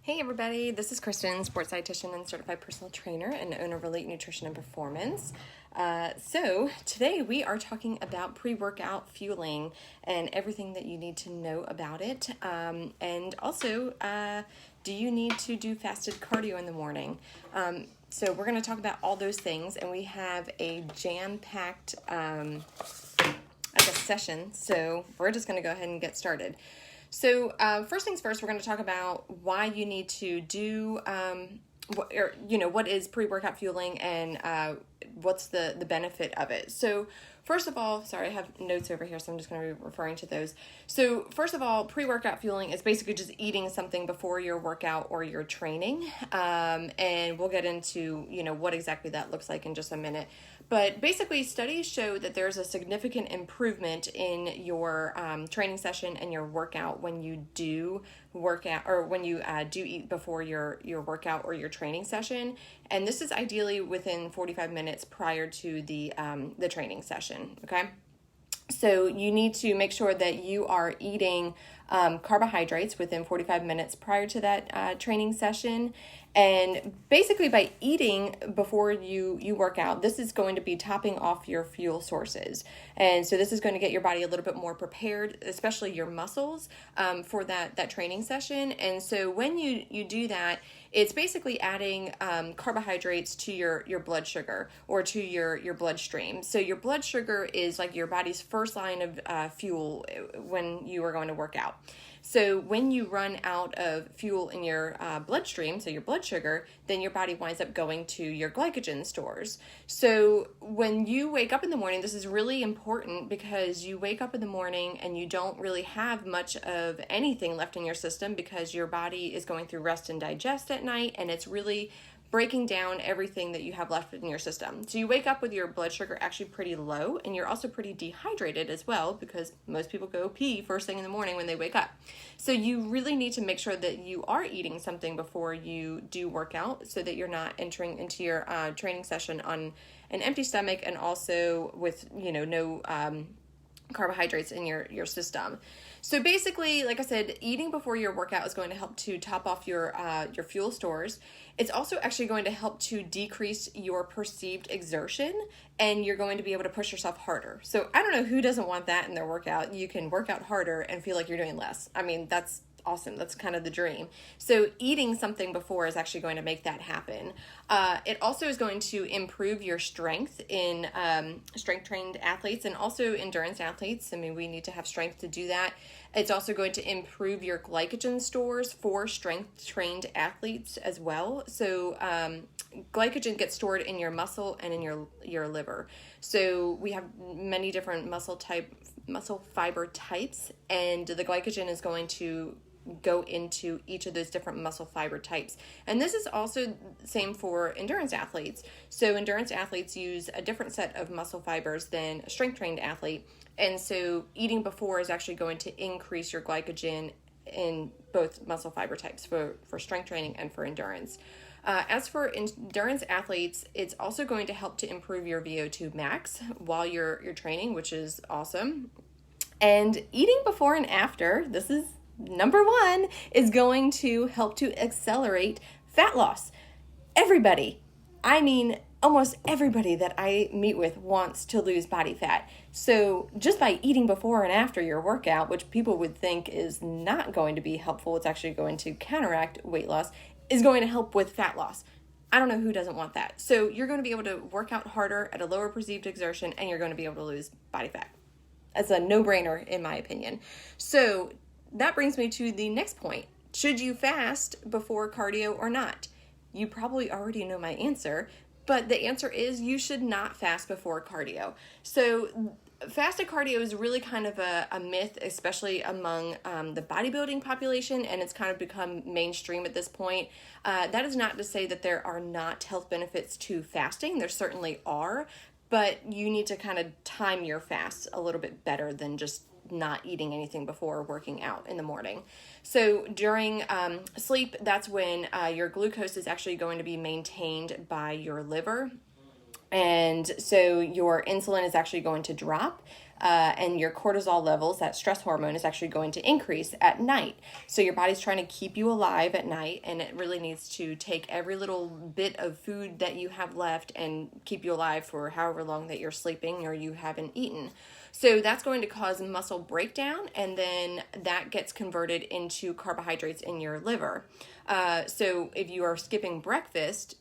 Hey everybody, this is Kristen, sports dietitian and certified personal trainer and owner of Elite Nutrition and Performance. So today we are talking about pre-workout fueling and everything that you need to know about it. And also, do you need to do fasted cardio in the morning? So we're going to talk about all those things, and we have a jam-packed session. So we're just going to go ahead and get started. So first things first, we're going to talk about why you need to do, what is pre-workout fueling and what's the benefit of it. So first of all, sorry, I have notes over here, so I'm just going to be referring to those. So first of all, pre-workout fueling is basically just eating something before your workout or your training. And we'll get into, what exactly that looks like in just a minute. But basically, studies show that there's a significant improvement in your training session and your workout when you do workout or when you do eat before your workout or your training session. And this is ideally within 45 minutes prior to the training session. Okay. So you need to make sure that you are eating carbohydrates within 45 minutes prior to that training session. And basically by eating before you work out, this is going to be topping off your fuel sources. And so this is going to get your body a little bit more prepared, especially your muscles, for that training session. And so when you do that, it's basically adding carbohydrates to your blood sugar or to your bloodstream. So your blood sugar is like your body's first line of fuel when you are going to work out. So when you run out of fuel in your bloodstream, so your blood sugar, then your body winds up going to your glycogen stores. So when you wake up in the morning, this is really important because you wake up in the morning and you don't really have much of anything left in your system because your body is going through rest and digest at night, and it's really breaking down everything that you have left in your system. So you wake up with your blood sugar actually pretty low, and you're also pretty dehydrated as well because most people go pee first thing in the morning when they wake up. So you really need to make sure that you are eating something before you do work out so that you're not entering into your training session on an empty stomach and also with, no carbohydrates in your system. So basically, like I said, eating before your workout is going to help to top off your fuel stores. It's also actually going to help to decrease your perceived exertion, and you're going to be able to push yourself harder. So I don't know who doesn't want that in their workout. You can work out harder and feel like you're doing less. I mean, that's awesome. That's kind of the dream. So eating something before is actually going to make that happen. It also is going to improve your strength in strength-trained athletes and also endurance athletes. I mean, we need to have strength to do that. It's also going to improve your glycogen stores for strength-trained athletes as well. So glycogen gets stored in your muscle and in your liver. So we have many different muscle fiber types, and the glycogen is going to go into each of those different muscle fiber types. And this is also the same for endurance athletes. So endurance athletes use a different set of muscle fibers than a strength-trained athlete. And so eating before is actually going to increase your glycogen in both muscle fiber types for strength training and for endurance. As for endurance athletes, it's also going to help to improve your VO2 max while you're training, which is awesome. And eating before and after, this is number one, is going to help to accelerate fat loss. Everybody, I mean, almost everybody that I meet with wants to lose body fat. So just by eating before and after your workout, which people would think is not going to be helpful, it's actually going to counteract weight loss, is going to help with fat loss. I don't know who doesn't want that. So you're going to be able to work out harder at a lower perceived exertion, and you're going to be able to lose body fat. That's a no-brainer in my opinion. So that brings me to the next point. Should you fast before cardio or not? You probably already know my answer, but the answer is you should not fast before cardio. So fasted cardio is really kind of a myth, especially among the bodybuilding population, and it's kind of become mainstream at this point. That is not to say that there are not health benefits to fasting. There certainly are, but you need to kind of time your fast a little bit better than just not eating anything before working out in the morning. So during sleep, that's when your glucose is actually going to be maintained by your liver. And so your insulin is actually going to drop, and your cortisol levels, that stress hormone, is actually going to increase at night. So your body's trying to keep you alive at night, and it really needs to take every little bit of food that you have left and keep you alive for however long that you're sleeping or you haven't eaten. So that's going to cause muscle breakdown, and then that gets converted into carbohydrates in your liver. So if you are skipping breakfast,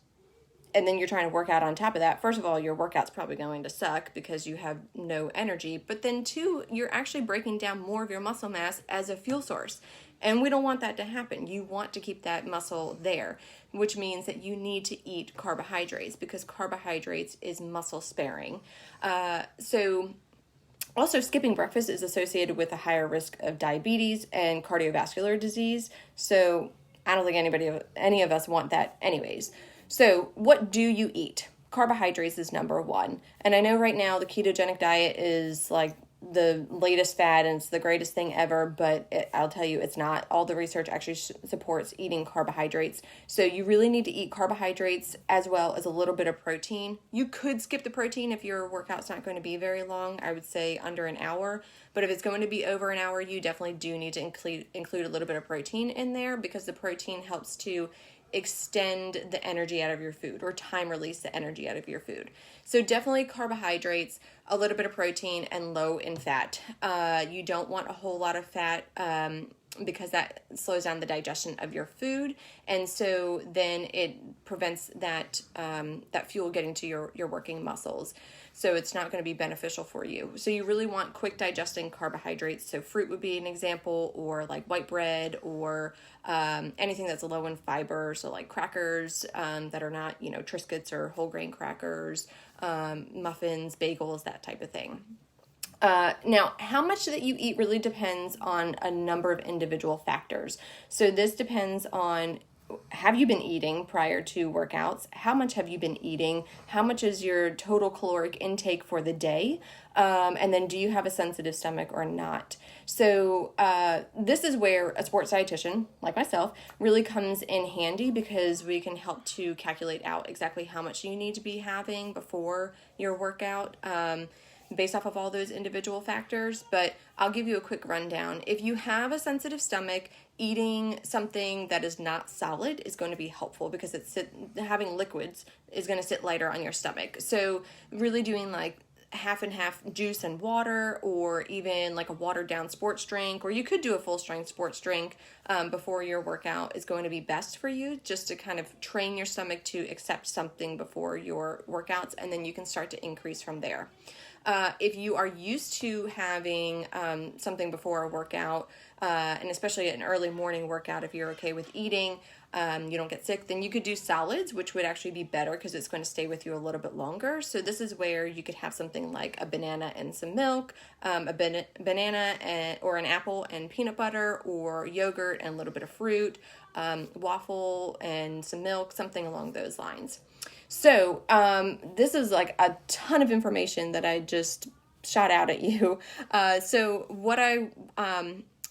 and then you're trying to work out on top of that, first of all, your workout's probably going to suck because you have no energy. But then two, you're actually breaking down more of your muscle mass as a fuel source. And we don't want that to happen. You want to keep that muscle there, which means that you need to eat carbohydrates because carbohydrates is muscle sparing. So also, skipping breakfast is associated with a higher risk of diabetes and cardiovascular disease. So I don't think any of us want that anyways. So what do you eat? Carbohydrates is number one. And I know right now the ketogenic diet is like the latest fad and it's the greatest thing ever, but I'll tell you, it's not. All the research actually supports eating carbohydrates. So you really need to eat carbohydrates as well as a little bit of protein. You could skip the protein if your workout's not going to be very long. I would say under an hour. But if it's going to be over an hour, you definitely do need to include a little bit of protein in there because the protein helps to extend the energy out of your food or time release the energy out of your food. So definitely carbohydrates, a little bit of protein, and low in fat. You don't want a whole lot of fat because that slows down the digestion of your food, and so then it prevents that that fuel getting to your working muscles. So it's not going to be beneficial for you. So you really want quick digesting carbohydrates. So fruit would be an example, or like white bread, or anything that's low in fiber. So like crackers that are not, Triscuits or whole grain crackers, muffins, bagels, that type of thing. Now, how much that you eat really depends on a number of individual factors. So this depends on, have you been eating prior to workouts? How much have you been eating? How much is your total caloric intake for the day? And then do you have a sensitive stomach or not? So this is where a sports dietitian, like myself, really comes in handy because we can help to calculate out exactly how much you need to be having before your workout. Based off of all those individual factors, but I'll give you a quick rundown. If you have a sensitive stomach, eating something that is not solid is going to be helpful because having liquids is going to sit lighter on your stomach. So really doing like half and half juice and water, or even like a watered down sports drink, or you could do a full strength sports drink before your workout is going to be best for you, just to kind of train your stomach to accept something before your workouts, and then you can start to increase from there. If you are used to having something before a workout, and especially an early morning workout, if you're okay with eating, you don't get sick, then you could do solids, which would actually be better because it's going to stay with you a little bit longer. So this is where you could have something like a banana and some milk, banana or an apple and peanut butter, or yogurt and a little bit of fruit, waffle and some milk, something along those lines. So this is like a ton of information that I just shot out at you. So what I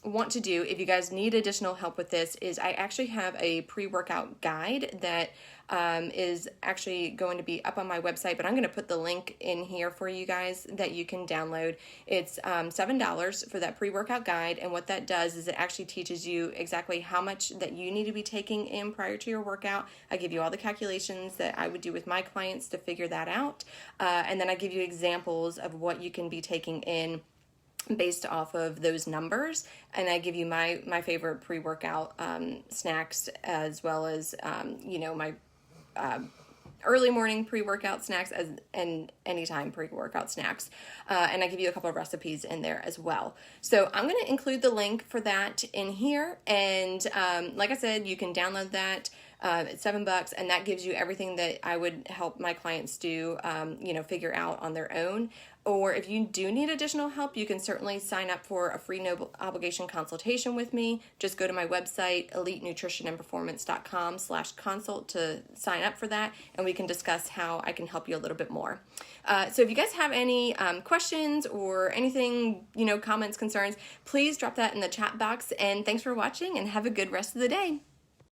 want to do, if you guys need additional help with this, is I actually have a pre-workout guide that is actually going to be up on my website, but I'm going to put the link in here for you guys that you can download. It's $7 for that pre-workout guide, and what that does is it actually teaches you exactly how much that you need to be taking in prior to your workout. I give you all the calculations that I would do with my clients to figure that out, and then I give you examples of what you can be taking in based off of those numbers, and I give you my favorite pre-workout snacks, as well as my early morning pre-workout snacks and anytime pre-workout snacks, and I give you a couple of recipes in there as well. So I'm going to include the link for that in here, and like I said, you can download that. It's $7, and that gives you everything that I would help my clients do, figure out on their own. Or if you do need additional help, you can certainly sign up for a free no obligation consultation with me. Just go to my website, elitenutritionandperformance.com/consult, to sign up for that, and we can discuss how I can help you a little bit more. So if you guys have any questions or anything, comments, concerns, please drop that in the chat box. And thanks for watching, and have a good rest of the day.